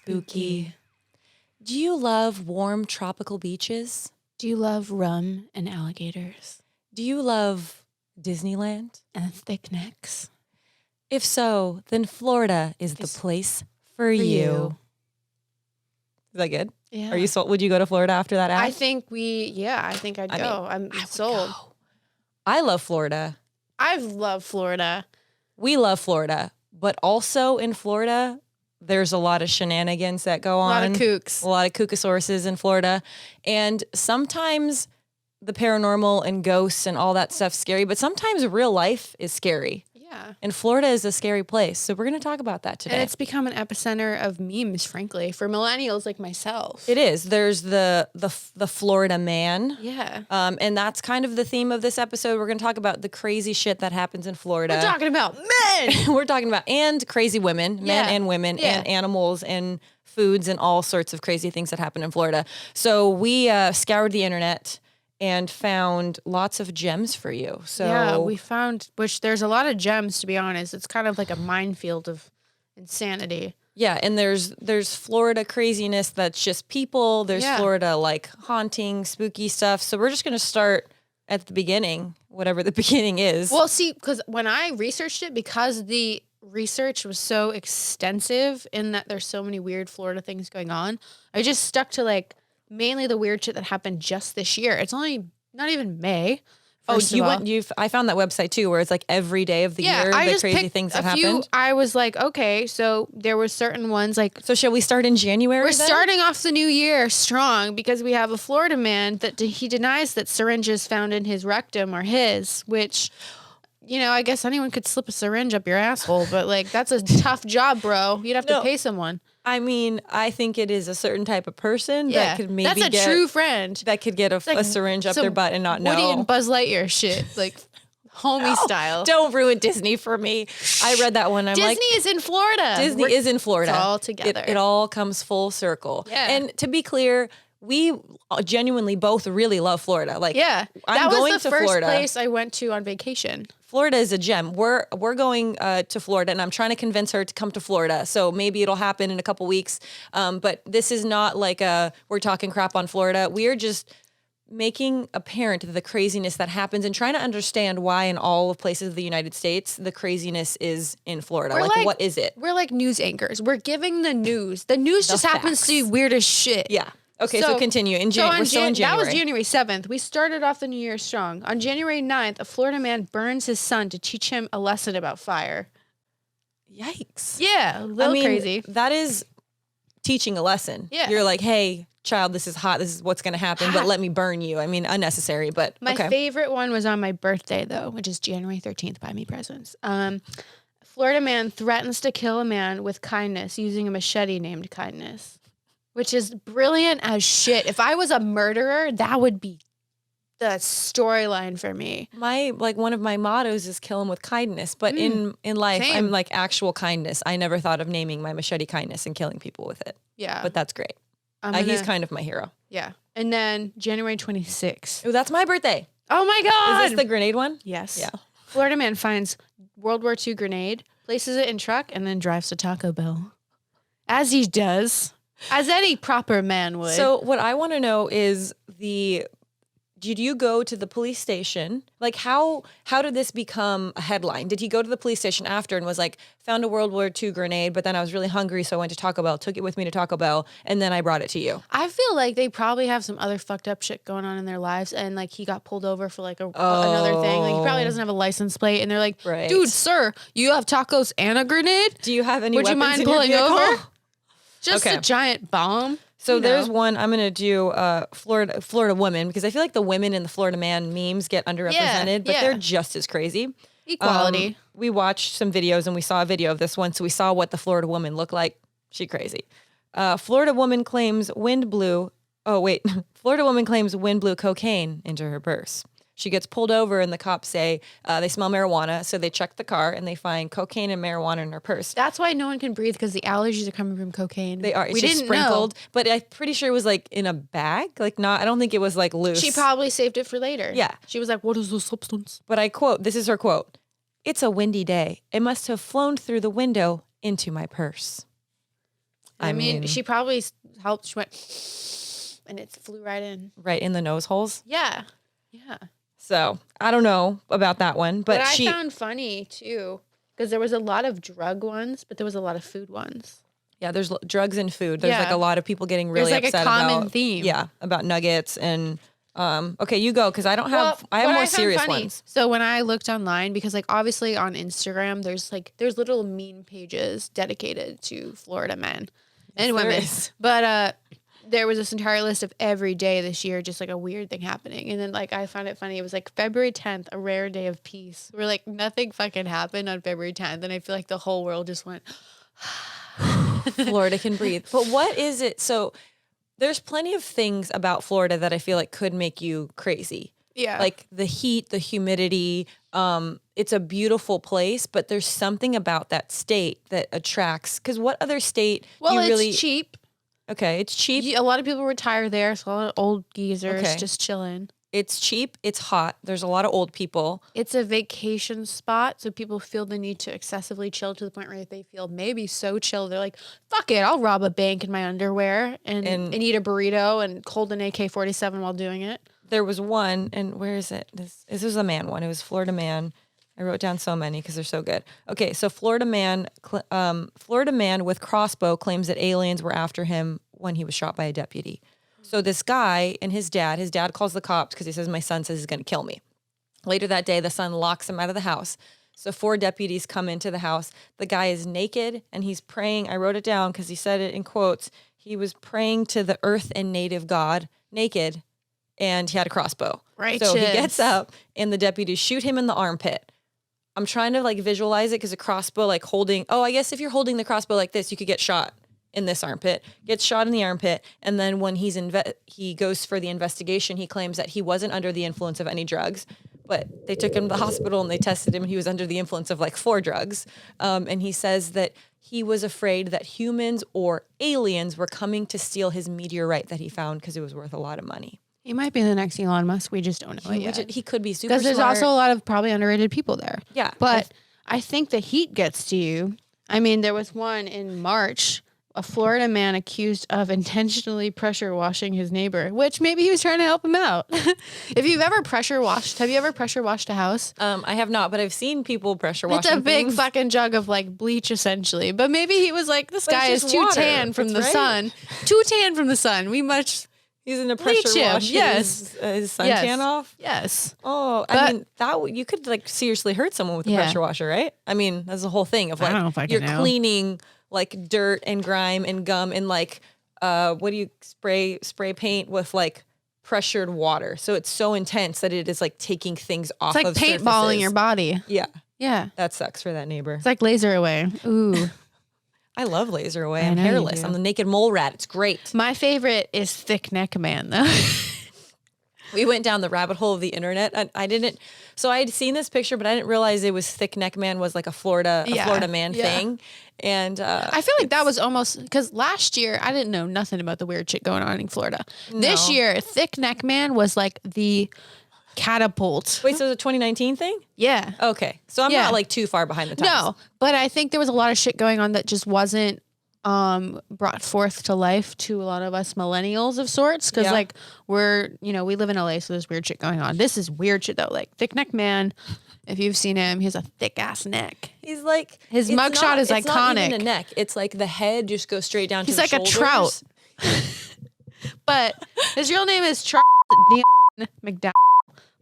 Spooky. Do you love warm tropical beaches? Do you love rum and alligators? Do you love Disneyland? And thick necks? If so, then Florida is the place for you. Is that good? Yeah. Are you sold? Would you go to Florida after that ad? I think I'd go. I'm sold. Go. I love Florida. I love Florida. We love Florida, but also in Florida, there's a lot of shenanigans that go on. A lot of kooks. A lot of kookosauruses in Florida. And sometimes the paranormal and ghosts and all that stuff's scary, but sometimes real life is scary. Yeah. And Florida is a scary place. So we're going to talk about that today. And it's become an epicenter of memes, frankly, for millennials like myself. It is. There's the Florida man. Yeah. And that's kind of the theme of this episode. We're going to talk about the crazy shit that happens in Florida. We're talking about men. We're talking about, and crazy women, men and women, and animals and foods and all sorts of crazy things that happen in Florida. So we scoured the internet and found lots of gems for you. So yeah, we found, which there's a lot of gems, to be honest. It's kind of like a minefield of insanity. Yeah, and there's Florida craziness that's just people. There's Florida like haunting, spooky stuff. So we're just going to start at the beginning, whatever the beginning is. Well, see, because when I researched it, because the research was so extensive in that there's so many weird Florida things going on, I just stuck to like mainly the weird shit that happened just this year. It's only not even May. I found that website too, where it's like every day of the year, the crazy things that happened. I was like, okay, so there were certain ones like. So shall we start in January? We're starting off the new year strong because we have a Florida man that he denies that syringes found in his rectum are his, which, you know, I guess anyone could slip a syringe up your asshole, but like that's a tough job, bro. You'd have to pay someone. I mean, I think it is a certain type of person that could maybe that's a true friend that could get a syringe up their butt and not know. Woody and Buzz Lightyear shit, like homie style. Don't ruin Disney for me. I read that one. Disney is in Florida. Disney is in Florida. It's all together. It all comes full circle. Yeah. And to be clear, we genuinely both really love Florida. Like, I'm going to Florida. That was the first place I went to on vacation. Florida is a gem. We're going to Florida, and I'm trying to convince her to come to Florida. So maybe it'll happen in a couple weeks. But this is not like we're talking crap on Florida. We are just making apparent the craziness that happens and trying to understand why in all of places of the United States, the craziness is in Florida. Like, what is it? We're like news anchors. We're giving the news. The news just happens to be weird as shit. Yeah. Okay, so continue. We're still in January. That was January 7th. We started off the new year strong. On January 9th, a Florida man burns his son to teach him a lesson about fire. Yikes. Yeah, a little crazy. That is teaching a lesson. Yeah. You're like, hey, child, this is hot. This is what's going to happen, but let me burn you. I mean, unnecessary, but My favorite one was on my birthday, though, which is January 13th. Buy me presents. Florida man threatens to kill a man with kindness using a machete named Kindness. Which is brilliant as shit. If I was a murderer, that would be the storyline for me. One of my mottos is kill him with kindness. But in life, Same. I'm like actual kindness. I never thought of naming my machete Kindness and killing people with it. Yeah. But that's great. He's kind of my hero. Yeah. And then January 26th. Oh, that's my birthday. Oh my God. Is this the grenade one? Yes. Yeah. Florida man finds World War II grenade, places it in truck, and then drives to Taco Bell. As he does. As any proper man would. So what I want to know is did you go to the police station? Like how did this become a headline? Did he go to the police station after and was like, found a World War II grenade, but then I was really hungry, so I went to Taco Bell, took it with me to Taco Bell, and then I brought it to you? I feel like they probably have some other fucked up shit going on in their lives, and like he got pulled over for like another thing. Like he probably doesn't have a license plate, and they're like, dude, sir, you have tacos and a grenade? Do you have any Would you weapons mind in your pulling vehicle? over? Just a giant bomb. So there's one, I'm going to do Florida woman, because I feel like the women in the Florida man memes get underrepresented, but they're just as crazy. Equality. We watched some videos and we saw a video of this one, so we saw what the Florida woman looked like. She crazy. Florida woman claims wind blew cocaine into her purse. She gets pulled over and the cops say they smell marijuana. So they check the car and they find cocaine and marijuana in her purse. That's why no one can breathe, because the allergies are coming from cocaine. They are. It's we just didn't sprinkled. know. But I'm pretty sure it was like in a bag. Like I don't think it was like loose. She probably saved it for later. Yeah. She was like, what is the substance? But I quote, this is her quote. "It's a windy day. It must have flown through the window into my purse." I mean, she probably helped. She went, and it flew right in. Right in the nose holes. Yeah. Yeah. So I don't know about that one, but I found funny too, because there was a lot of drug ones, but there was a lot of food ones. Yeah, there's drugs and food. There's like a lot of people getting really upset a common theme. Yeah, about nuggets and okay, you go because I don't have. I have more serious ones. So when I looked online, because like obviously on Instagram, there's little meme pages dedicated to Florida men and women, but there was this entire list of every day this year, just like a weird thing happening. And then like I found it funny. It was like February 10th, a rare day of peace. Where like nothing fucking happened on February 10th, and I feel like the whole world just went. Florida can breathe. But what is it? So there's plenty of things about Florida that I feel like could make you crazy. Yeah. Like the heat, the humidity. It's a beautiful place, but there's something about that state that attracts. Because what other state it's cheap. Okay, it's cheap. A lot of people retire there, so a lot of old geezers just chilling. It's cheap. It's hot. There's a lot of old people. It's a vacation spot, so people feel the need to excessively chill to the point where they feel maybe so chill. They're like, fuck it, I'll rob a bank in my underwear and eat a burrito and hold an AK-47 while doing it. There was one, and where is it? This was a man one. It was Florida man. I wrote down so many because they're so good. Okay, so Florida man with crossbow claims that aliens were after him when he was shot by a deputy. So this guy and his dad calls the cops because he says, my son says he's going to kill me. Later that day, the son locks him out of the house. So 4 deputies come into the house. The guy is naked and he's praying. I wrote it down because he said it in quotes. He was praying to the earth and native God naked, and he had a crossbow. Right. So he gets up and the deputies shoot him in the armpit. I'm trying to like visualize it because a crossbow like holding, I guess if you're holding the crossbow like this, you could get shot in this armpit, gets shot in the armpit. And then when he goes for the investigation, he claims that he wasn't under the influence of any drugs, but they took him to the hospital and they tested him and he was under the influence of like 4 drugs. And he says that he was afraid that humans or aliens were coming to steal his meteorite that he found because it was worth a lot of money. He might be the next Elon Musk. We just don't know it yet. He could be super smart. Because there's also a lot of probably underrated people there. Yeah. But I think the heat gets to you. I mean, there was one in March, a Florida man accused of intentionally pressure washing his neighbor, which maybe he was trying to help him out. If you've ever pressure washed, have you ever pressure washed a house? I have not, but I've seen people pressure wash. It's a big fucking jug of like bleach essentially. But maybe he was like, this guy is too tan from the sun. Too tan from the sun. He's in a pressure wash. Yes. His suntan off. Yes. Oh, I mean, that you could like seriously hurt someone with a pressure washer, right? I mean, that's the whole thing of like you're cleaning like dirt and grime and gum and like what do you spray paint with like pressured water? So it's so intense that it is like taking things off. It's like paintballing your body. Yeah. Yeah. That sucks for that neighbor. It's like laser away. Ooh. I love laser away. I'm hairless. I'm the naked mole rat. It's great. My favorite is thick neck man though. We went down the rabbit hole of the internet. So I had seen this picture, but I didn't realize it was thick neck man was like a Florida man thing. And I feel like that was almost because last year I didn't know nothing about the weird shit going on in Florida. No. This year, thick neck man was like the catapult. Wait, so the 2019 thing? Yeah. Okay. So I'm not like too far behind the times. No, but I think there was a lot of shit going on that just wasn't brought forth to life to a lot of us millennials of sorts. Cause like we live in LA, so there's weird shit going on. This is weird shit though. Like thick neck man. If you've seen him, he has a thick ass neck. He's like, his mugshot is iconic. It's not even a neck. It's like the head just goes straight down to the shoulders. He's like a trout. But his real name is Charles McDowell.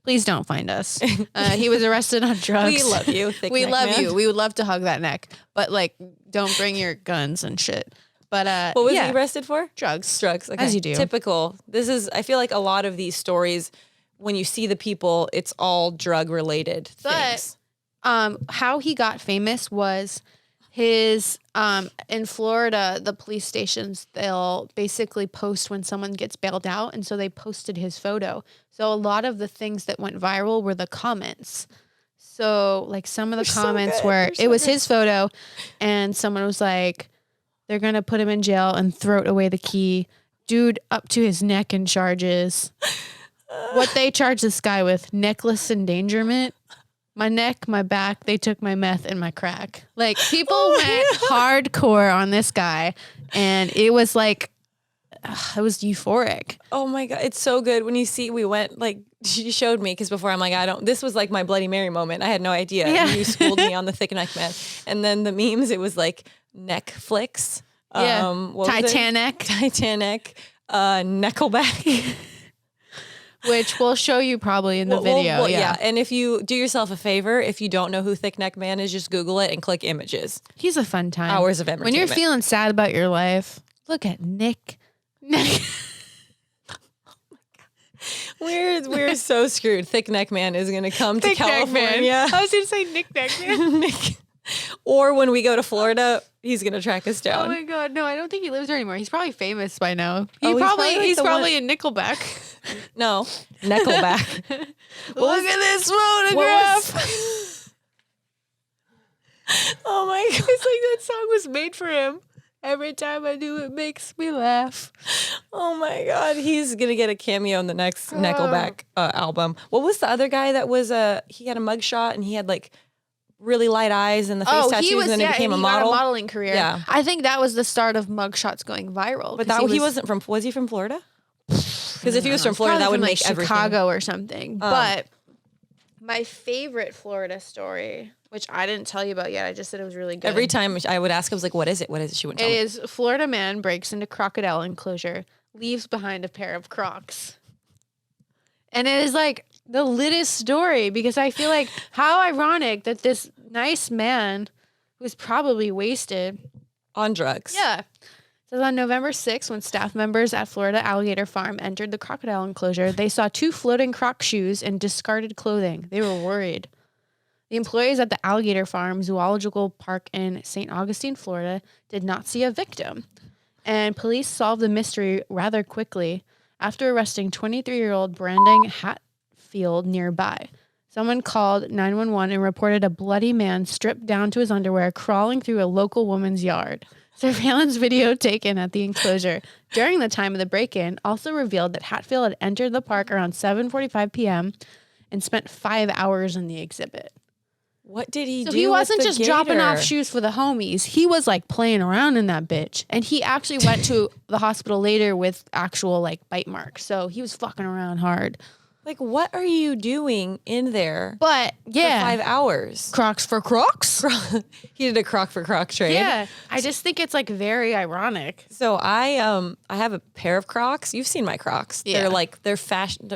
Please don't find us. He was arrested on drugs. We love you. We love you. We would love to hug that neck. But like, don't bring your guns and shit. But what was he arrested for? Drugs. Okay. As you do. Typical. I feel like a lot of these stories, when you see the people, it's all drug related things. How he got famous was his in Florida, the police stations, they'll basically post when someone gets bailed out, and so they posted his photo. So a lot of the things that went viral were the comments. So like some of the comments were it was his photo, and someone was like, they're gonna put him in jail and throw away the key. Dude up to his neck in charges. What they charge this guy with, necklace endangerment. my neck, my back. They took my meth and my crack. Like, people went hardcore on this guy, and it was like, it was euphoric. Oh my God. It's so good. When we went, like, she showed me, because before I'm like, this was like my Bloody Mary moment. I had no idea. Yeah. You schooled me on the thick neck man. And then the memes, it was like neck flicks. Yeah. What was it? Titanic, Nickelback. Which we'll show you probably in the video. Yeah. And if you do yourself a favor, if you don't know who Thick Neck Man is, just Google it and click images. He's a fun time. Hours of entertainment. When you're feeling sad about your life, look at Nick. We're so screwed. Thick Neck Man is going to come to California. I was going to say Nick Neck Man. Or when we go to Florida, he's going to track us down. Oh my God. No, I don't think he lives there anymore. He's probably famous by now. He's probably in Nickelback. No, Nickelback. Look at this photograph. Oh my God. It's like that song was made for him. Every time I do, it makes me laugh. Oh my God. He's going to get a cameo in the next Nickelback album. What was the other guy that was, he had a mugshot and he had like really light eyes and the face tattoos, and then he became a model. Got a modeling career. Yeah. I think that was the start of mugshots going viral. But was he from Florida? Because if he was from Florida, that would make everything. Chicago or something. But my favorite Florida story, which I didn't tell you about yet, I just said it was really good. Every time I would ask, I was like, what is it? What is it? She wouldn't tell me. It is Florida man breaks into crocodile enclosure, leaves behind a pair of Crocs. And it is like the littest story, because I feel like how ironic that this nice man who's probably wasted on drugs. Yeah. So on November 6th, when staff members at Florida Alligator Farm entered the crocodile enclosure, they saw 2 floating Croc shoes and discarded clothing. They were worried. The employees at the Alligator Farm Zoological Park in St. Augustine, Florida, did not see a victim. And police solved the mystery rather quickly after arresting 23-year-old Brandon Hatfield nearby. Someone called 911 and reported a bloody man stripped down to his underwear crawling through a local woman's yard. Surveillance video taken at the enclosure during the time of the break-in also revealed that Hatfield had entered the park around 7:45 p.m. and spent 5 hours in the exhibit. What did he do? So he wasn't just gator? dropping off shoes for the homies. He was like playing around in that bitch. And he actually went to the hospital later with actual like bite marks. So he was fucking around hard. Like, what are you doing in there? But yeah, for 5 hours. Crocs for Crocs. He did a Croc for Croc trade. Yeah, I just think it's like very ironic. So I have a pair of Crocs. You've seen my Crocs. Yeah. They're fashion.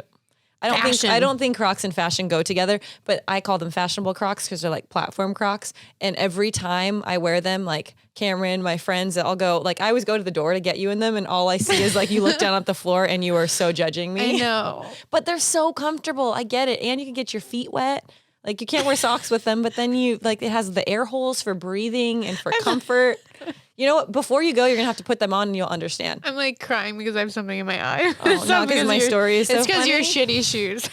I don't think Crocs and fashion go together, but I call them fashionable Crocs because they're like platform Crocs. And every time I wear them, like Cameron, my friends, I'll go, like I always go to the door to get you in them, and all I see is like you look down at the floor and you are so judging me. I know. But they're so comfortable. I get it. And you can get your feet wet. Like you can't wear socks with them, but then it has the air holes for breathing and for comfort. You know what? Before you go, you're going to have to put them on and you'll understand. I'm like crying because I have something in my eye. Oh, not because my story is so It's because funny. your shitty shoes.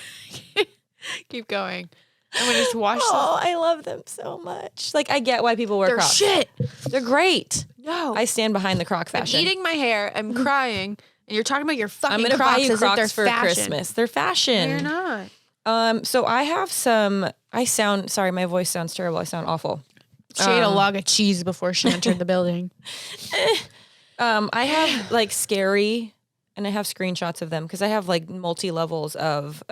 Keep going. I'm going to just wash them. Oh, I love them so much. Like, I get why people wear They're Crocs. shit. They're great. No. I stand behind the Croc fashion. I'm eating my hair. I'm crying. And you're talking about your fucking I'm going to Crocs buy you as if Crocs for fashion. Christmas. They're fashion. They're not. So I have some, sorry, my voice sounds terrible. I sound awful. She ate a log of cheese before she entered the building. I have like scary, and I have screenshots of them because I have like multi-levels of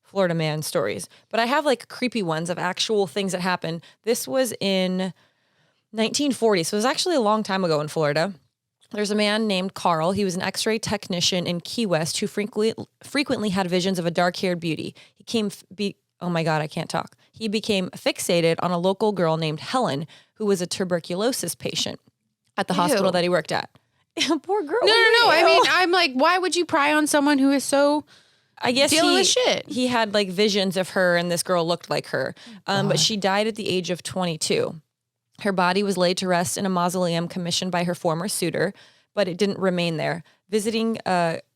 Florida man stories. But I have like creepy ones of actual things that happened. This was in 1940, so it was actually a long time ago in Florida. There's a man named Carl. He was an X-ray technician in Key West who frequently had visions of a dark-haired beauty. Oh my God, I can't talk. He became fixated on a local girl named Helen, who was a tuberculosis patient at the hospital that he worked at. Poor girl. No. I mean, I'm like, why would you pry on someone who is so I guess dealing with shit? He had like visions of her, and this girl looked like her. But she died at the age of 22. Her body was laid to rest in a mausoleum commissioned by her former suitor, but it didn't remain there. Visiting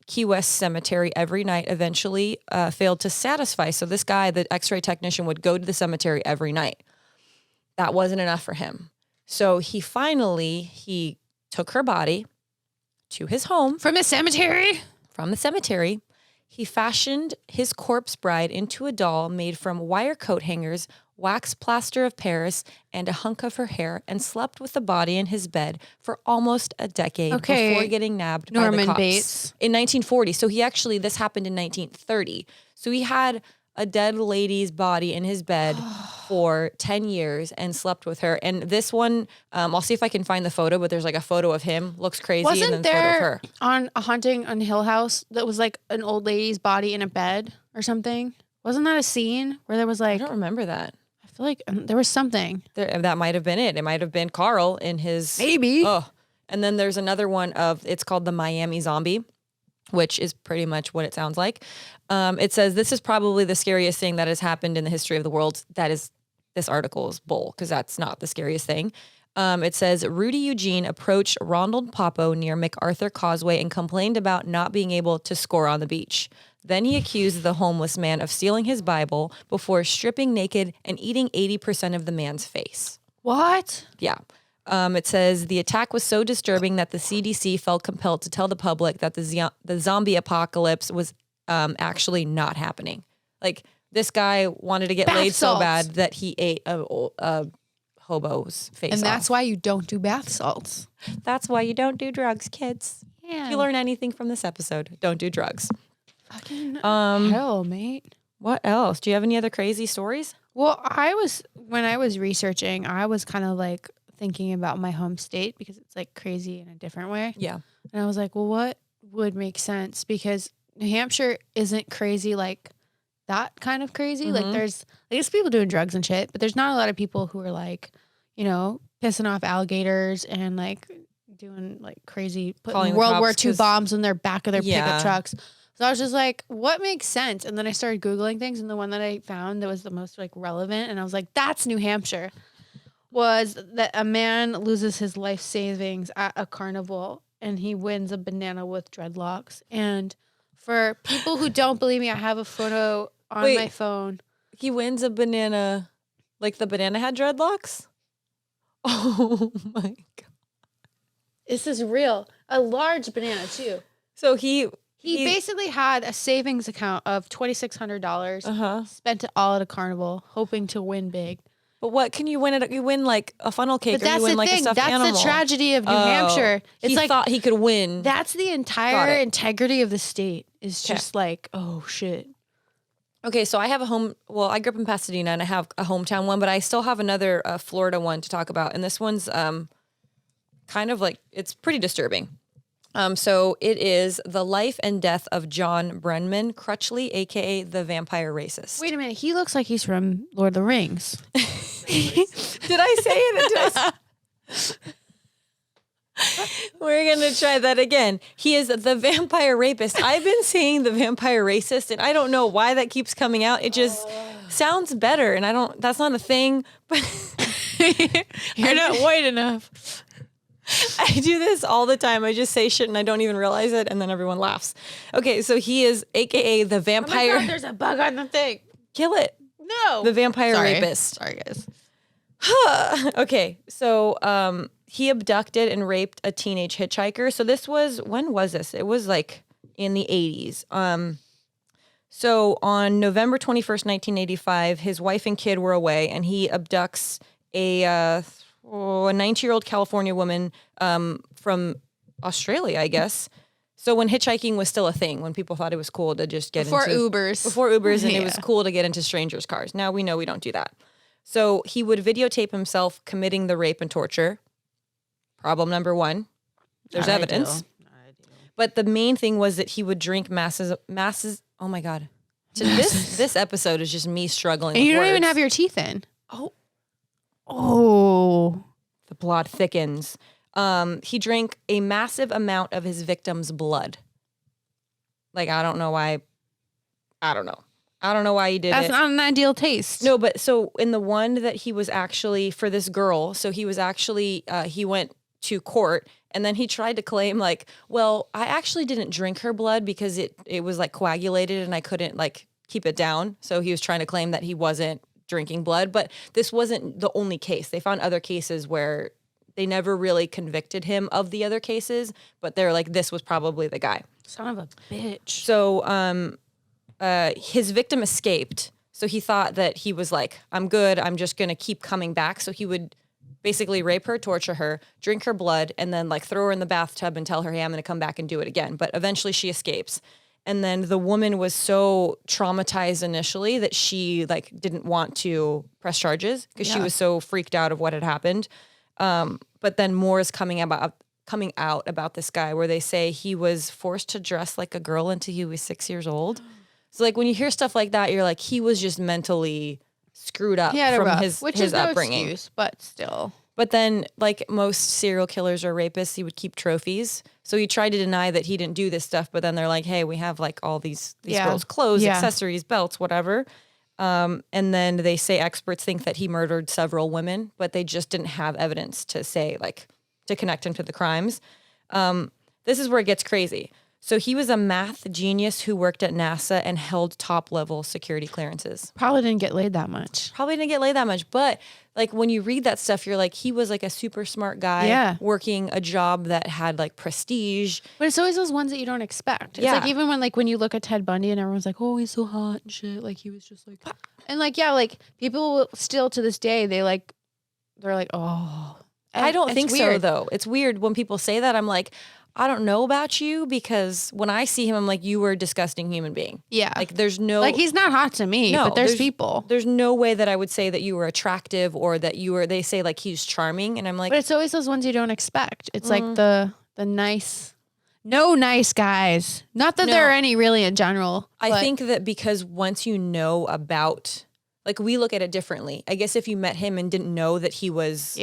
Key West Cemetery every night eventually failed to satisfy. So this guy, the X-ray technician, would go to the cemetery every night. That wasn't enough for him. So he took her body to his home. From a cemetery? From the cemetery. He fashioned his corpse bride into a doll made from wire coat hangers, wax plaster of Paris, and a hunk of her hair, and slept with the body in his bed for almost a decade before getting nabbed by the Norman cops. Bates. In 1940. So this happened in 1930. So he had a dead lady's body in his bed for 10 years and slept with her. And this one, I'll see if I can find the photo, but there's like a photo of him, looks crazy, Wasn't and then a photo of there her. on a haunting on Hill House that was like an old lady's body in a bed or something? Wasn't that a scene where there was I like, don't remember that. I feel like there was something. That might have been it. It might have been Carl in his... Maybe. Oh, and then there's another one it's called the Miami Zombie, which is pretty much what it sounds like. It says, this is probably the scariest thing that has happened in the history of the world. That is, this article is bull, because that's not the scariest thing. It says, Rudy Eugene approached Ronald Popo near MacArthur Causeway and complained about not being able to score on the beach. Then he accused the homeless man of stealing his Bible before stripping naked and eating 80% of the man's face. What? Yeah. It says the attack was so disturbing that the CDC felt compelled to tell the public that the zombie apocalypse was actually not happening. Like, this guy wanted to get Bath laid so salts. bad that he ate a hobo's face And off. that's why you don't do bath salts. That's why you don't do drugs, kids. Yeah. If you learn anything from this episode, don't do drugs. Fucking hell, mate. What else? Do you have any other crazy stories? Well, when I was researching, I was kind of like thinking about my home state because it's like crazy in a different way. Yeah. And I was like, well, what would make sense? Because New Hampshire isn't crazy like that kind of crazy. Mm-hmm. Like there's people doing drugs and shit, but there's not a lot of people who are like, pissing off alligators and like doing like crazy, Calling putting the World War cops II 'cause- bombs in their back of their Yeah. pickup trucks. So I was just like, what makes sense? And then I started Googling things, and the one that I found that was the most like relevant, and I was like, that's New Hampshire, was that a man loses his life savings at a carnival and he wins a banana with dreadlocks. And for people who don't believe me, I have a photo on Wait. my phone. He wins a banana, like the banana had dreadlocks? Oh my God. This is real. A large banana too. So he He basically had a savings account of $2,600, uh-huh. spent it all at a carnival, hoping to win big. But what can you win You win like a funnel cake, But or you that's win the like a thing. stuffed That's animal. the tragedy of New Hampshire. It's He like thought he could win. that's the Got entire it. integrity of the state. Is just like, oh shit. Okay, so I have I grew up in Pasadena and I have a hometown one, but I still have another Florida one to talk about. And this one's kind of like, it's pretty disturbing. So it is the life and death of John Brenman Crutchley, aka the vampire racist. Wait a minute. He looks like he's from Lord of the Rings. Did I say it? We're going to try that again. He is the vampire rapist. I've been saying the vampire racist, and I don't know why that keeps coming out. It just sounds better, and that's not a thing, but You're not white enough. I do this all the time. I just say shit and I don't even realize it, and then everyone laughs. Okay, so he is AKA the Oh my vampire. God, there's a bug on the thing. Kill it. No. The vampire Sorry. rapist. Sorry, guys. Okay, so he abducted and raped a teenage hitchhiker. So when was this? It was like in the 80s. So on November 21st, 1985, his wife and kid were away, and he abducts a 19-year-old California woman from Australia, I guess. So when hitchhiking was still a thing, when people thought it was cool to just get Before into Ubers, and it was Yeah. cool to get into strangers' cars. Now we know we don't do that. So he would videotape himself committing the rape and torture. Problem number one. There's Not evidence. ideal. But the main thing was that he would drink masses. Oh my God. So this episode is just me struggling. And with you don't even words. have your teeth in. Oh. Oh. The plot thickens. He drank a massive amount of his victim's blood. Like, I don't know why. I don't know why he did That's it. not an ideal taste. No, but so in the one that he was actually, for this girl, so he was actually, he went to court and then he tried to claim like, well, I actually didn't drink her blood because it was like coagulated and I couldn't like keep it down. So he was trying to claim that he wasn't drinking blood, but this wasn't the only case. They found other cases where they never really convicted him of the other cases, but they're like, this was probably the guy. Son of a bitch. So his victim escaped. So he thought that he was like, I'm good. I'm just going to keep coming back. So he would basically rape her, torture her, drink her blood, and then like throw her in the bathtub and tell her, hey, I'm going to come back and do it again. But eventually she escapes. And then the woman was so traumatized initially that she like didn't want to press charges because she was so freaked out of what had happened. But then more is coming out about this guy where they say he was forced to dress like a girl until he was 6 years old. So like when you hear stuff like that, you're like, he was just mentally screwed up from his upbringing. No excuse, but still. But then like most serial killers or rapists, he would keep trophies. So he tried to deny that he didn't do this stuff. But then they're like, hey, we have like all these girls' clothes, accessories, belts, whatever. And then they say experts think that he murdered several women, but they just didn't have evidence to say like to connect him to the crimes. This is where it gets crazy. So he was a math genius who worked at NASA and held top-level security clearances. Probably didn't get laid that much. But like when you read that stuff, you're like, he was like a super smart guy working a job that had like prestige. But it's always those ones that you don't expect. It's like even when you look at Ted Bundy and everyone's like, oh, he's so hot and shit. Like he was just like, and like, yeah, like people still to this day, they're like, oh. And I don't think so though. It's weird when people say that. I'm like, I don't know about you because when I see him, I'm like, you were a disgusting human being. Yeah. Like there's no... Like he's not hot to me, but there's people. There's no way that I would say that you were attractive or that you were... They say like he's charming and I'm like... But it's always those ones you don't expect. It's like the nice... No nice guys. Not that there are any really in general. I think that because once you know about... Like we look at it differently. I guess if you met him and didn't know that he was...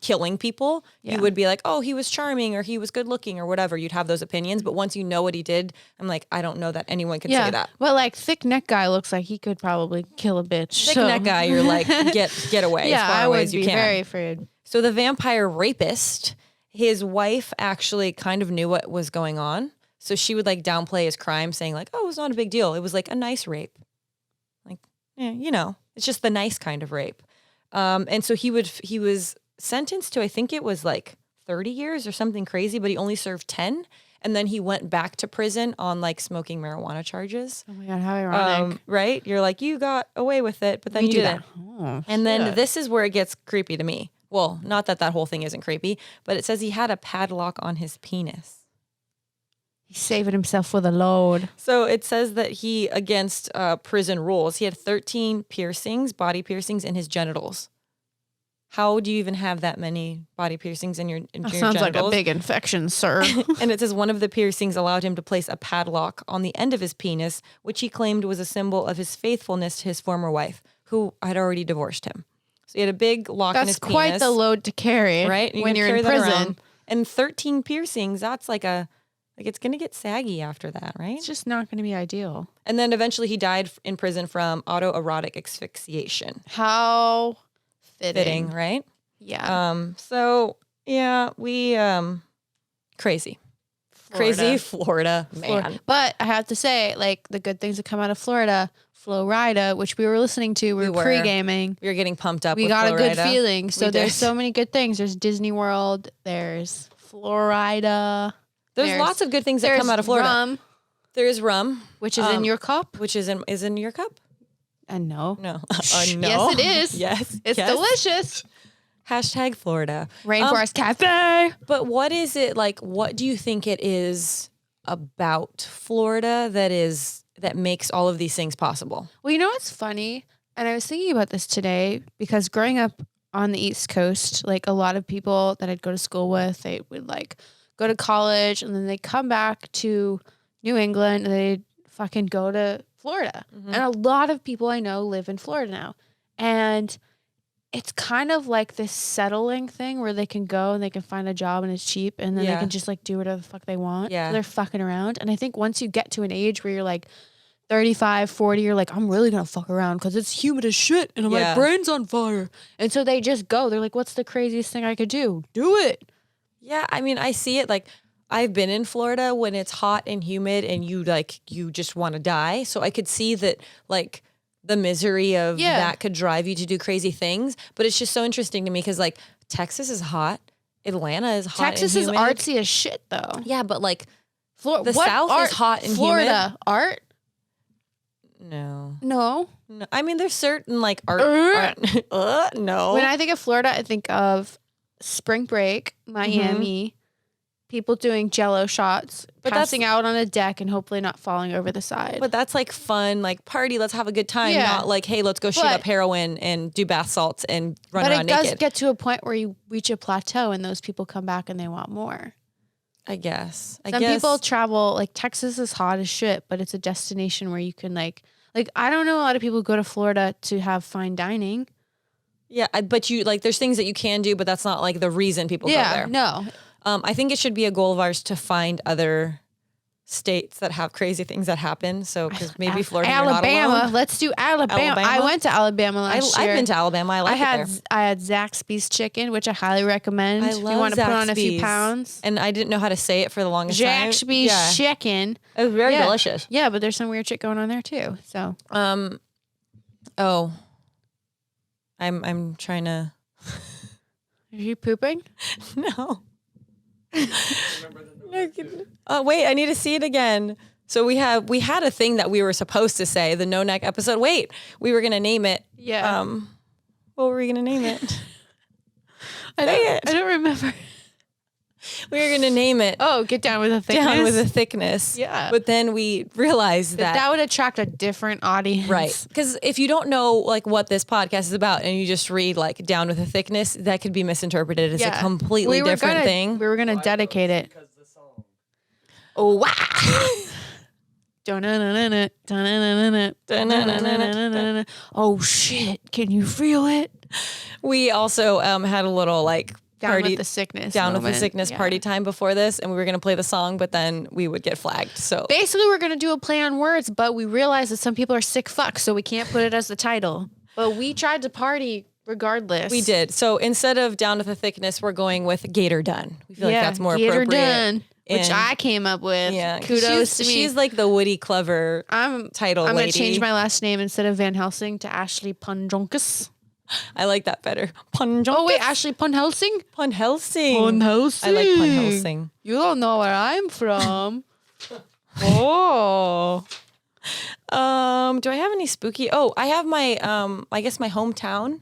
killing people, you would be like, oh, he was charming or he was good looking or whatever. You'd have those opinions. But once you know what he did, I'm like, I don't know that anyone could say that. Well, like thick neck guy looks like he could probably kill a bitch. Thick neck guy, you're like, get away as far away as you can. I would be very afraid. So the vampire rapist, his wife actually kind of knew what was going on. So she would like downplay his crime saying like, oh, it was not a big deal. It was like a nice rape. Like, you know, it's just the nice kind of rape. And so he was sentenced to, I think it was like 30 years or something crazy, but he only served 10. And then he went back to prison on like smoking marijuana charges. Oh my God, how ironic. Right? You're like, you got away with it, but then you didn't. And then this is where it gets creepy to me. Well, not that whole thing isn't creepy, but it says he had a padlock on his penis. He's saving himself for the load. So it says that he, against prison rules, he had 13 piercings, body piercings in his genitals. How do you even have that many body piercings in your genitals? Sounds like a big infection, sir. And it says one of the piercings allowed him to place a padlock on the end of his penis, which he claimed was a symbol of his faithfulness to his former wife, who had already divorced him. So he had a big lock in his penis. That's quite the load to carry, right? When you're in prison. And 13 piercings, that's like it's going to get saggy after that, right? It's just not going to be ideal. And then eventually he died in prison from autoerotic asphyxiation. How fitting, right? Yeah. So yeah, we crazy Florida, man. But I have to say, like the good things that come out of Florida, Florida, which we were listening to, we were pre-gaming. We were getting pumped up. We got Florida. A good feeling. So there's so many good things. There's Disney World. There's Florida. There's lots of good things that come out of Florida. Rum. There is rum, which is in your cup. Which is in your cup. No. No. Yes, it is. Yes. It's delicious. Hashtag Florida. Rainforest Cafe. But what is it like? What do you think it is about Florida that makes all of these things possible? Well, you know what's funny? And I was thinking about this today because growing up on the East Coast, like a lot of people that I'd go to school with, they would like go to college and then they come back to New England and they fucking go to Florida. Mm-hmm. And a lot of people I know live in Florida now. And it's kind of like this settling thing where they can go and they can find a job and it's cheap and then they can just like do whatever the fuck they want. Yeah. So they're fucking around. And I think once you get to an age where you're like 35, 40, you're like, I'm really going to fuck around because it's humid as shit and my brain's on fire. And so they just go. They're like, what's the craziest thing I could do? Do it. Yeah. I mean, I see it like I've been in Florida when it's hot and humid and you just want to die. So I could see that like the misery of that could drive you to do crazy things. But it's just so interesting to me because like Texas is hot. Atlanta is hot. Texas is artsy as shit though. Yeah. But like The South is hot and Florida humid. art? No. No. I mean, there's certain like art. No. When I think of Florida, I think of spring break, Miami, people doing Jello shots, passing out on a deck and hopefully not falling over the side. But that's like fun, like party. Let's have a good time. Yeah. Not like, hey, let's go shoot up heroin and do bath salts and run around naked. But it does get to a point where you reach a plateau and those people come back and they want more. I guess. Some people travel, like Texas is hot as shit, but it's a destination where you can like I don't know a lot of people go to Florida to have fine dining. Yeah, but you like there's things that you can do, but that's not like the reason people go there. No. I think it should be a goal of ours to find other states that have crazy things that happen. So, because maybe Florida, Alabama. You're not alone. Let's do Alabama. I went to Alabama last year. I've been to Alabama. I like it there. I had Zaxby's chicken, which I highly recommend. I if love you want to put on a Zaxby's. few pounds. And I didn't know how to say it for the longest time. Zaxby's chicken. It was very delicious. Yeah, but there's some weird shit going on there too. So, I'm trying to. Are you pooping? No. Oh wait, I need to see it again. So we had a thing that we were supposed to say, the no neck episode. Wait, we were gonna name it. Yeah. What were we gonna name it? I don't remember. We were gonna name it. Oh, get down with the thickness. Down with the thickness. Yeah. But then we realized that would attract a different audience. Right. Because if you don't know like what this podcast is about and you just read like down with the thickness, that could be misinterpreted as a completely different thing. We were gonna dedicate it. Oh wow. Oh shit! Can you feel it? We also had a little like down with the sickness party time before this, and we were gonna play the song, but then we would get flagged. So basically, we're gonna do a play on words, but we realized that some people are sick fucks, so we can't put it as the title. But we tried to party regardless. We did. So instead of down with the thickness, we're going with GATORDONE. We feel like that's more appropriate. GATORDONE. Which I came up with. Yeah, kudos to me. She's like the witty, clever title lady. I'm going to change my last name instead of Van Helsing to Ashley Punjonkus. I like that better. Punjonkus. Oh, wait, Ashley Pun Helsing? Pun Helsing. Pun Helsing. I like Pun Helsing. You don't know where I'm from. Oh. Do I have any spooky? Oh, I have my, I guess my hometown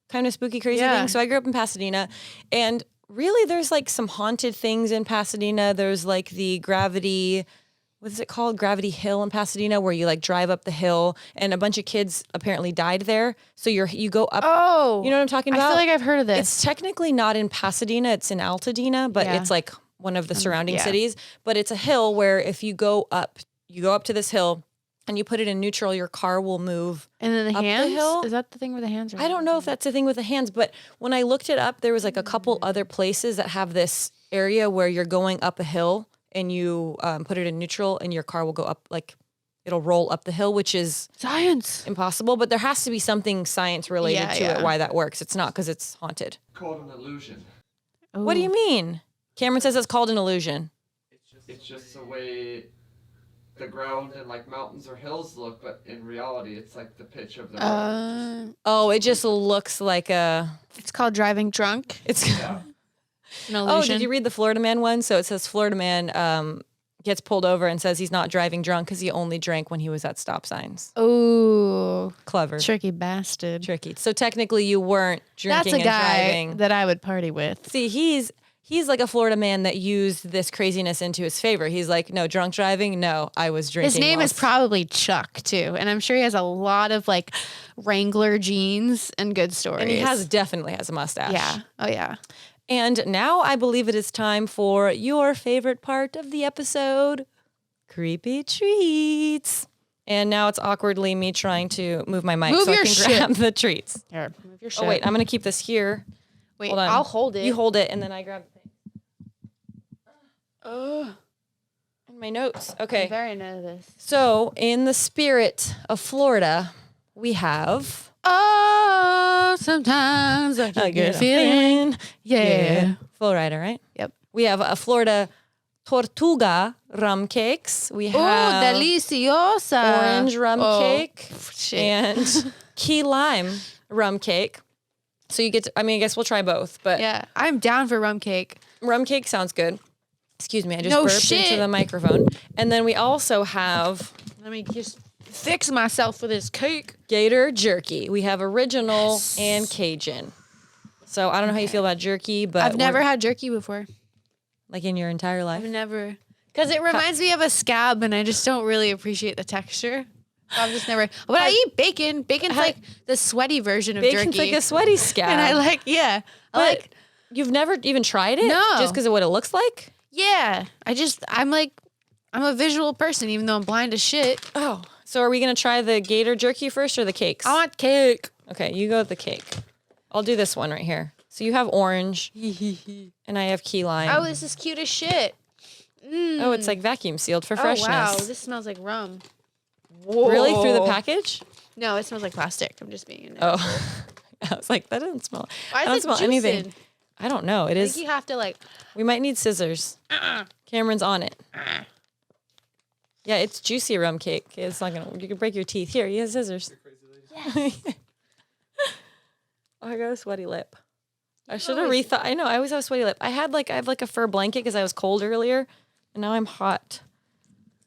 kind of spooky, crazy thing. So I grew up in Pasadena, and really, there's like some haunted things in Pasadena. There's like the Gravity, what is it called? Gravity Hill in Pasadena, where you like drive up the hill, and a bunch of kids apparently died there. So you go up. Oh, you know what I'm talking about? I feel like I've heard of this. It's technically not in Pasadena. It's in Altadena, but it's like one of the surrounding cities. But it's a hill where if you go up to this hill, and you put it in neutral, your car will move. And then up hands? the hill. Is that the thing with the hands? I don't know if that's the thing with the hands, but when I looked it up, there was like a couple other places that have this area where you're going up a hill and you put it in neutral and your car will go up, like it'll roll up the hill, which is science impossible. But there has to be something science related to it, why that works. It's not because it's haunted. Called an illusion. Ooh. What do you mean? Cameron says it's called an illusion. It's just the way the ground and like mountains or hills look, but in reality it's like the pitch of the road. Oh, it just looks like a... It's called driving drunk. It's Yeah. An illusion. Oh, did you read the Florida Man one? So it says Florida Man gets pulled over and says he's not driving drunk because he only drank when he was at stop signs. Oh, Clever. tricky bastard. Tricky. So technically you weren't drinking That's a guy and driving. that I would party with. See, he's like a Florida man that used this craziness into his favor. He's like, no, drunk driving? No, I was drinking. His name is probably Chuck, too. And I'm sure he has a lot of, like, Wrangler jeans and good stories. And he definitely has a mustache. Yeah. Oh, yeah. And now I believe it is time for your favorite part of the episode, creepy treats. And now it's awkwardly me trying to move my mic so I can grab the treats. Here, move your shit. Oh, wait, I'm going to keep this here. Wait, Hold on. I'll hold it. You hold it, and then I grab the thing. Oh, And my notes. Okay. I'm very nervous. So, in the spirit of Florida, we have... Oh, sometimes I can get a feeling. Yeah. Full rider, right? Yep. We have a Florida Tortuga rum cakes. We have deliciosa. orange rum cake Shit. and key lime rum cake. So you get to, I mean, I guess we'll try both, but Yeah, I'm down for rum cake. rum cake sounds good. Excuse me, I just No burped shit. into the microphone. And then we also have Let me just fix myself with this cake. Gator jerky. We have original and Cajun. So I don't know how you feel about jerky, but I've never had jerky before. like in your entire life. I've never. Because it reminds me of a scab, and I just don't really appreciate the texture. So I've just never. But I eat bacon. Bacon's like the sweaty version of Bacon's jerky. like a sweaty scab. And I like, yeah. I But like, you've never even tried it? No. Just because of what it looks like? yeah. I'm a visual person, even though I'm blind as shit. Oh. So are we going to try the gator jerky first or the cakes? I want cake. Okay, you go with the cake. I'll do this one right here. So you have orange, and I have key lime. Oh, this is cute as shit. Oh, it's like vacuum sealed for freshness. Oh, wow. This smells like rum. Really? Through the package? No, it smells like plastic. I'm just being. Oh. I was like, that doesn't smell. Why I don't is it smell anything. juicing? I don't know. It I is. think you have to like. We might need scissors. Cameron's on it. Yeah, it's juicy rum cake. It's not gonna. You can break your teeth. Here, you have scissors. Yes. Oh, I got a sweaty lip. I should have rethought. I know. I always have a sweaty lip. I have like a fur blanket because I was cold earlier, and now I'm hot.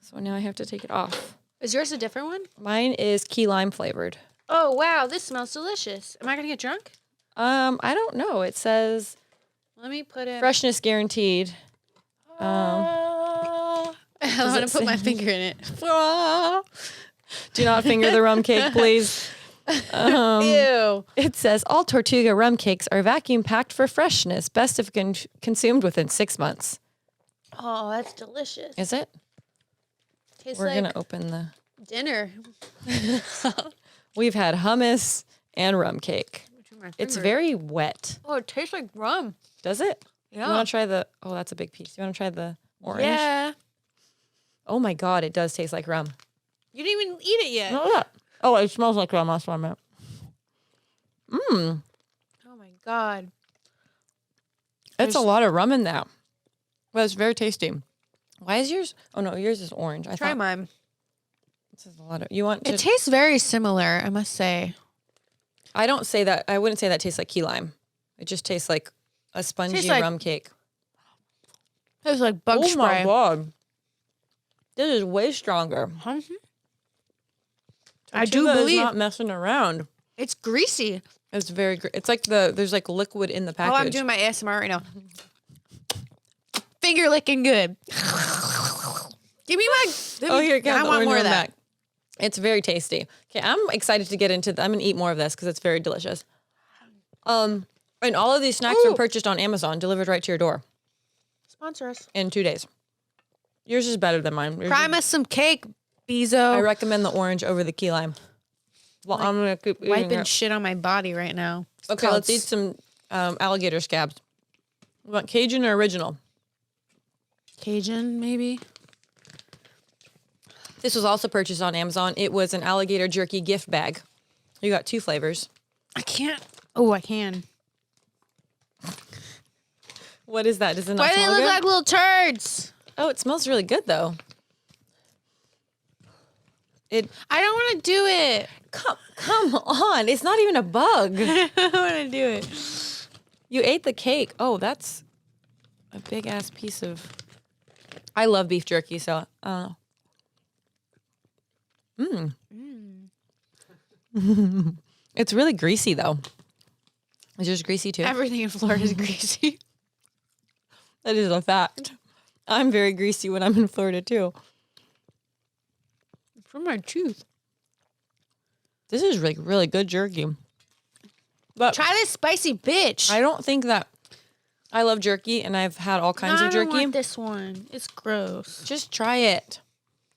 So now I have to take it off. Is yours a different one? Mine is key lime flavored. Oh wow, this smells delicious. Am I gonna get drunk? I don't know. It says Let me put it. freshness guaranteed. I want to put my finger in it. Do not finger the rum cake, please. Ew. It says all Tortuga rum cakes are vacuum packed for freshness, best if consumed within 6 months. Oh, that's delicious. Is it? Tastes We're like gonna open the. dinner. We've had hummus and rum cake. It's very wet. Oh, it tastes like rum. Does it? Yeah. You want to try the? Oh, that's a big piece. You want to try the orange? Yeah. Oh my God, it does taste like rum. You didn't even eat it yet. No, yeah. Oh, it smells like rum. That's what I meant. Mmm. Oh my God. It's a lot of rum in that. But it's very tasty. Why is yours? Oh no, yours is orange. I Try thought mine. this is a lot of. You want to? It tastes very similar, I must say. I don't say that. I wouldn't say that tastes like key lime. It just tastes like a spongy like rum cake. It was like bug spray. Oh my God. This is way stronger. I do Tortuga is believe not messing around. it's greasy. It's very. It's like there's like liquid in the package. Oh, I'm doing my ASMR right now. Finger licking good. Give me my. Oh, here, I want more of that. back. It's very tasty. Okay, I'm excited to get into. I'm gonna eat more of this because it's very delicious. And all of these snacks are purchased on Amazon, delivered right to your door Sponsor us. in 2 days. Yours is better than mine. Prime us some cake, Bezo. I recommend the orange over the key lime. Well, I'm gonna keep eating Wiping it. shit on my body right now. It's Okay, called let's eat some alligator scabs. We want Cajun or original? Cajun, maybe. This was also purchased on Amazon. It was an alligator jerky gift bag. You got 2 flavors. I can't. Oh, I can. What is that? Does it not Why do they smell look good? like little turds? Oh, it smells really good though. I don't want to do it. Come on. It's not even a bug. I don't want to do it. You ate the cake. Oh, that's a big ass piece of. I love beef jerky, so I don't know. It's really greasy though. Is yours greasy too? Everything in Florida is greasy. That is a fact. I'm very greasy when I'm in Florida too. From my tooth. This is really, really good jerky. But Try this spicy bitch. I don't think that I love jerky and I've had all kinds of I don't jerky. want this one. It's gross. Just try it.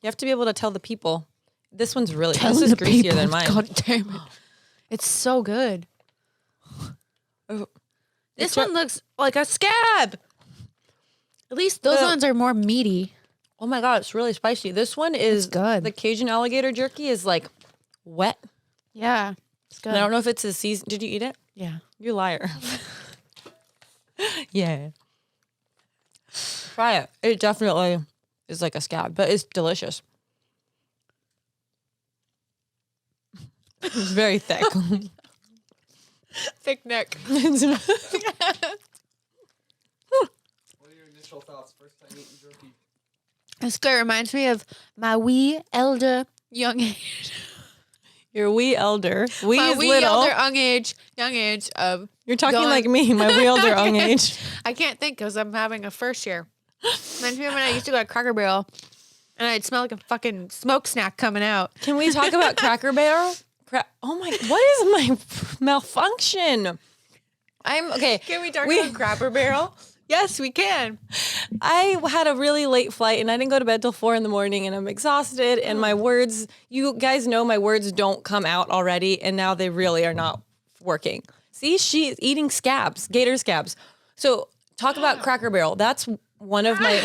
You have to be able to tell the people. This one's really, this is greasier than mine. God damn it. It's so good. Oh. This one looks like a scab. At least those ones are more meaty. Oh my God, it's really spicy. This one is good. The Cajun alligator jerky is like wet. Yeah. It's good. And I don't know if it's a season. Did you eat it? Yeah. You liar. Yeah. Try it. It definitely is like a scab, but it's delicious. It's very thick. Thick neck. What are your initials? initial thoughts first time eating jerky? This guy reminds me of my wee elder young age. Your wee elder. Wee My is wee little. elder young age of. You're talking going- like me, my wee elder young age. I can't think because I'm having a first year. Reminds me of when I used to go to Cracker Barrel and I'd smell like a fucking smoke snack coming out. Can we talk about Cracker Barrel? Oh my, what is my malfunction? I'm okay. Can we talk about Cracker Barrel? Yes, we can. I had a really late flight and I didn't go to bed till 4 a.m. and I'm exhausted and my words, you guys know my words don't come out already and now they really are not working. See, she's eating scabs, gator scabs. So talk about Cracker Barrel. That's one of my...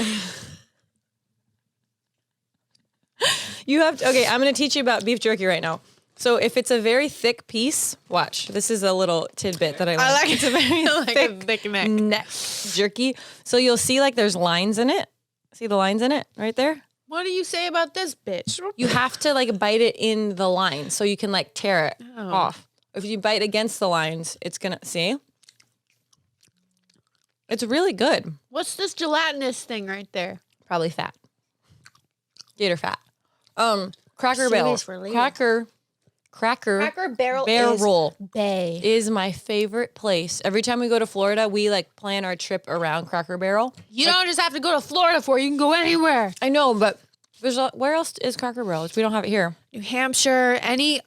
You have to, okay, I'm going to teach you about beef jerky right now. So if it's a very thick piece, watch. This is a little tidbit that I learned. I like it's a very like a thick neck. jerky. So you'll see like there's lines in it. See the lines in it right there? What do you say about this bitch? You have to like bite it in the line so you can like tear it off. If you bite against the lines, it's going to, see? It's really good. What's this gelatinous thing right there? Probably fat. Gator fat. Cracker Serious Barrel. for later. Cracker Barrel Barrel Bay. is my favorite place. Every time we go to Florida, we like plan our trip around Cracker Barrel. You don't just have to go to Florida for it. You can go anywhere. I know, but there's where else is Cracker Barrel? We don't have it here. New Hampshire, any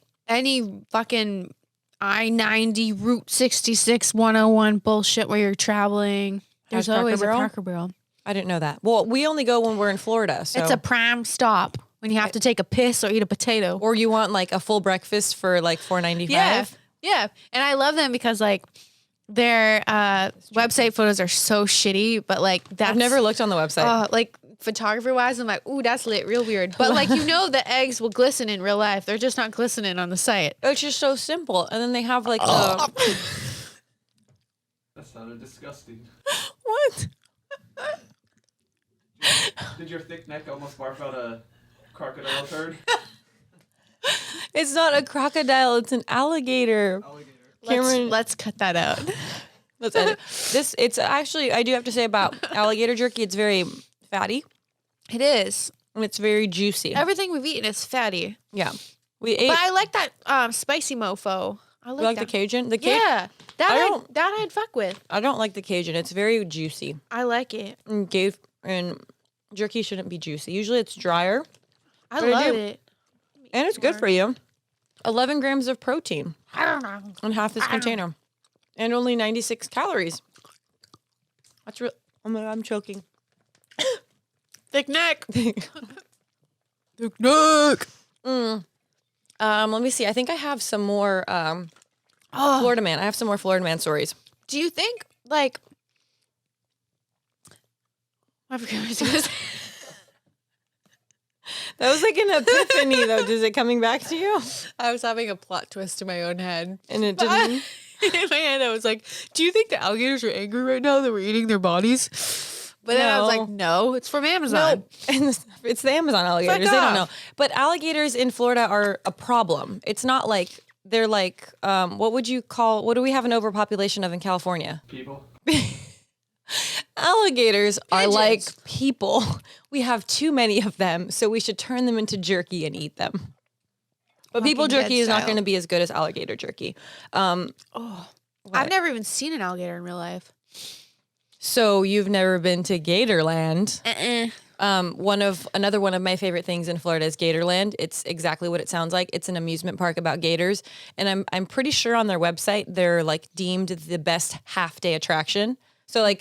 fucking I-90 Route 66 101 bullshit where you're traveling. There's Has always Cracker Barrel? a Cracker Barrel. I didn't know that. Well, we only go when we're in Florida. So It's a prime stop when you have to take a piss or eat a potato. or you want like a full breakfast for like $4.95. Yeah. And I love them because like their website photos are so shitty, but like that's I've never looked on the website. like photography wise, I'm like, ooh, that's lit, real weird. But like the eggs will glisten in real life. They're just not glistening on the site. It's just so simple. And then they have like the That sounded disgusting. what? Did your thick neck almost barf out a crocodile turd? It's not a crocodile, it's an alligator. Alligator. Cameron, Let's cut that out. let's edit. This it's actually I do have to say about alligator jerky, it's very fatty It is. and it's very juicy. Everything we've eaten is fatty. Yeah. We ate But I like that spicy mofo. I you like the that. Cajun? The Yeah. I That I'd fuck with. I don't like the Cajun. It's very juicy. I like it. And jerky shouldn't be juicy. Usually it's drier I But I love do. it. and it's good for you. 11 grams of protein I don't know. in half this container. And only 96 calories. That's real. I'm choking. Thick neck. Thick neck. Let me see. I think I have some more Florida Man. I have some more Florida Man stories. Do you think like I forget what I was gonna say. That was like an epiphany, though. Is it coming back to you? I was having a plot twist in my own head. And it didn't. In my head, I was like, do you think the alligators are angry right now that we're eating their bodies? But then I was No. like, no, it's from Amazon. No, and it's the Amazon alligators. They don't know. But alligators in Florida are a problem. It's not like they're like what would you call? What do we have an overpopulation of in California? People. Alligators are Pigeons. like people. We have too many of them, so we should turn them into jerky and eat them. But people Walking Dead jerky is not style. going to be as good as alligator jerky. I've never even seen an alligator in real life. So you've never been to Gatorland? Uh-uh. Another one of my favorite things in Florida is Gatorland. It's exactly what it sounds like. It's an amusement park about gators, and I'm pretty sure on their website they're like deemed the best half-day attraction. So like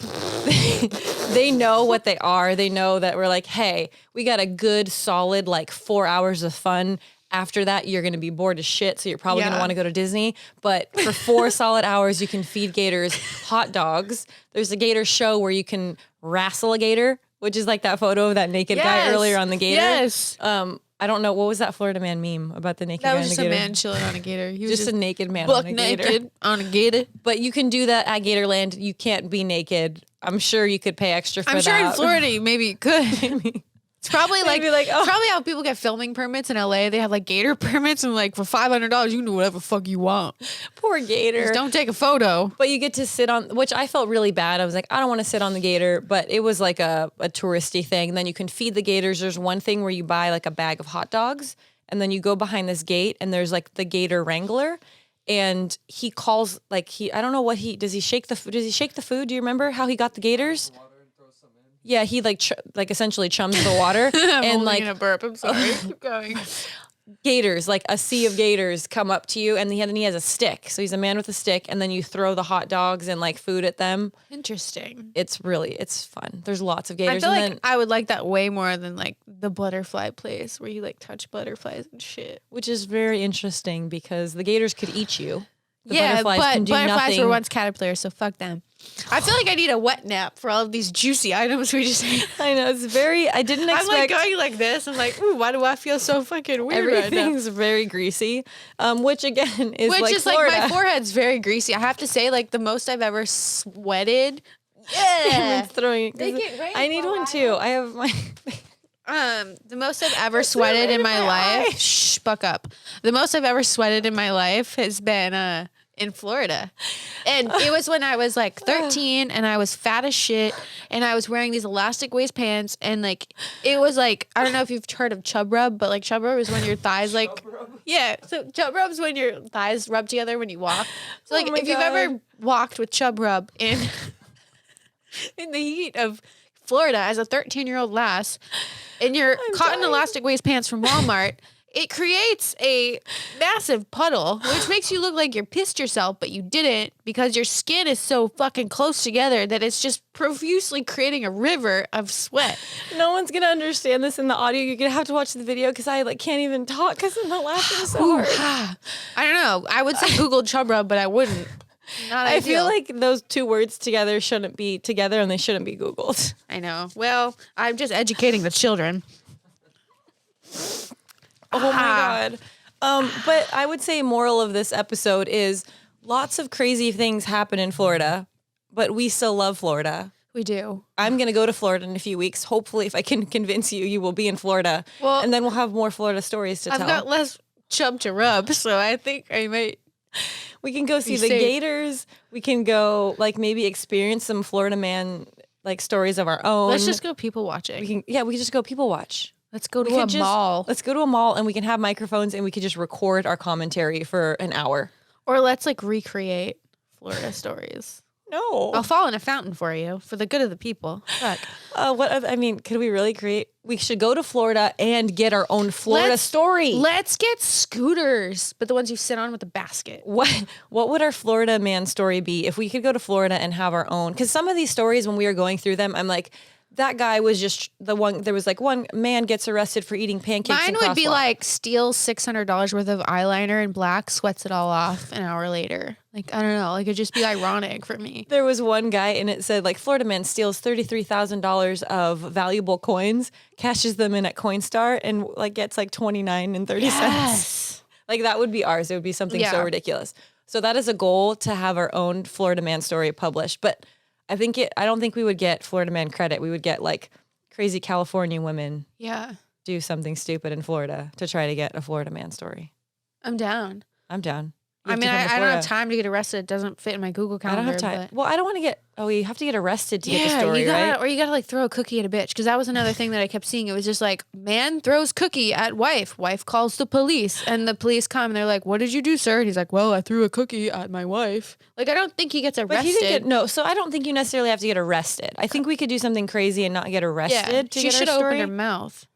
they know what they are. They know that we're like, hey, we got a good solid like 4 hours of fun. After that, you're going to be bored as shit, so you're probably going to Yeah. want to go to Disney. But for 4 solid hours, you can feed gators hot dogs. There's a gator show where you can wrestle a gator, which is like that photo of that naked guy Yes. earlier on the gator. Yes. I don't know. What was that Florida Man meme about the naked That guy was on just the a gator? man chilling on a gator. He was Just a naked man buck on a gator. naked on a gator. But you can do that at Gatorland. You can't be naked. I'm sure you could pay extra for that. I'm sure in Florida maybe you could. It's probably They'd like, be like, oh. probably how people get filming permits in LA. They have like gator permits and like for $500 you can do whatever the fuck you want. Poor gator. Just don't take a photo. But you get to sit on, which I felt really bad. I was like, I don't want to sit on the gator, but it was like a touristy thing. And then you can feed the gators. There's one thing where you buy like a bag of hot dogs and then you go behind this gate and there's like the gator wrangler. And he calls like I don't know what does he shake the food? Do you remember how he got the gators? Yeah, he like essentially chums the water and like in a burp. I'm sorry. Keep going. gators, like a sea of gators come up to you and then he has a stick. So he's a man with a stick and then you throw the hot dogs and like food at them. Interesting. It's fun. There's lots of gators. I feel and like then, I would like that way more than like the butterfly place where you like touch butterflies and shit. which is very interesting because the gators could eat you. The Yeah, butterflies but can do butterflies nothing. were once caterpillars, so fuck them. I feel like I need a wet nap for all of these juicy items we just ate. I know, it's very, I didn't expect. I'm like going like this. I'm like, ooh, why do I feel so fucking weird right now? Everything's very greasy, which again is Which like is Florida. like my forehead's very greasy. I have to say, like the most I've ever sweated. Yeah. Throwing it 'cause Make it rain I need for a one while. too. I have my. The most I've ever sweated in my life. Shh, buck up. The most I've ever sweated in my life has been in Florida. And it was when I was like 13 and I was fat as shit and I was wearing these elastic waist pants and like it was like I don't know if you've heard of chub rub, but like chub rub is when your thighs like yeah, so chub rub is when your thighs rub together when you walk. So like Oh my if you've God. ever walked with chub rub in the heat of Florida as a 13-year-old lass in your cotton elastic waist pants from Walmart, it creates a massive puddle, which makes you look like you pissed yourself, but you didn't because your skin is so fucking close together that it's just profusely creating a river of sweat. No one's gonna understand this in the audio. You're gonna have to watch the video because I like can't even talk because I'm not laughing so hard. I don't know. I would say Google chub rub, but I wouldn't. Not I feel ideal. like those two words together shouldn't be together and they shouldn't be Googled. I know. Well, I'm just educating the children. Oh my God. But I would say moral of this episode is lots of crazy things happen in Florida, but we still love Florida. We do. I'm going to go to Florida in a few weeks. Hopefully, if I can convince you, you will be in Florida. Well, and then we'll have more Florida stories to I've tell. got less chub to rub, so I think I might. We can go see Be the safe. gators. We can go like maybe experience some Florida man like stories of our own. Let's just go people watching. we can just go people watch. Let's go We to a could just- mall. Let's go to a mall and we can have microphones and we could just record our commentary for an hour. Or let's like recreate Florida stories. No. I'll fall in a fountain for you for the good of the people. Fuck. Could we really create? We should go to Florida and get our own Florida story. Let's get scooters, but the ones you sit on with the basket. What would our Florida man story be if we could go to Florida and have our own? Because some of these stories, when we were going through them, I'm like, that guy was just the one. There was like one man gets arrested for eating pancakes. Mine in would be crosswalk. like steal $600 worth of eyeliner in black, sweats it all off an hour later. Like, I don't know. Like, it'd just be ironic for me. There was one guy and it said like Florida man steals $33,000 of valuable coins, cashes them in at Coinstar, and like gets like 29 and 30 cents. Yes. Like that would be ours. It would be something so Yeah. ridiculous. So that is a goal to have our own Florida man story published. But I don't think we would get Florida man credit. We would get like crazy California women Yeah. do something stupid in Florida to try to get a Florida man story. I'm down. I'm down. You I have to mean, come to I don't Florida. have time to get arrested. It doesn't fit in my Google I calendar. don't have time. but- Well, I don't want to get. Oh, you have to get arrested to get the Yeah, story, you gotta, right? or you gotta like throw a cookie at a bitch because that was another thing that I kept seeing. It was just like man throws cookie at wife, wife calls the police, and the police come and they're like, "What did you do, sir?" And he's like, "Well, I threw a cookie at my wife." Like I don't think he gets arrested. But he didn't get no. So I don't think you necessarily have to get arrested. I think we could do something crazy and not get arrested. yeah, to she get should our have story. opened her mouth.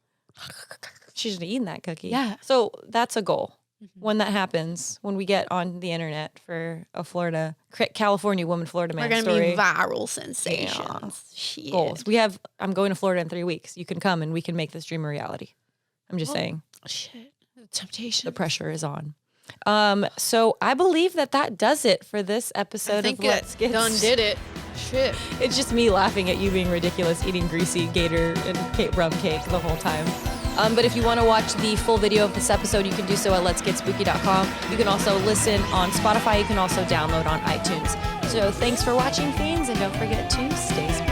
She should have eaten that cookie. Yeah. So that's a goal. Mm-hmm. When that happens, when we get on the internet for a California woman Florida man We're gonna story. be viral sensations. Shit. Goals. I'm going to Florida in 3 weeks. You can come and we can make this dream a reality. I'm just saying Shit. The temptation. the pressure is on. So I believe that does it for this episode I think of Let's Get done did it. Shit. It's just me laughing at you being ridiculous, eating greasy gator and rum cake the whole time. But if you want to watch the full video of this episode, you can do so at letsgetspooky.com. You can also listen on Spotify. You can also download on iTunes. So thanks for watching, Fiends, and don't forget to stay spooky.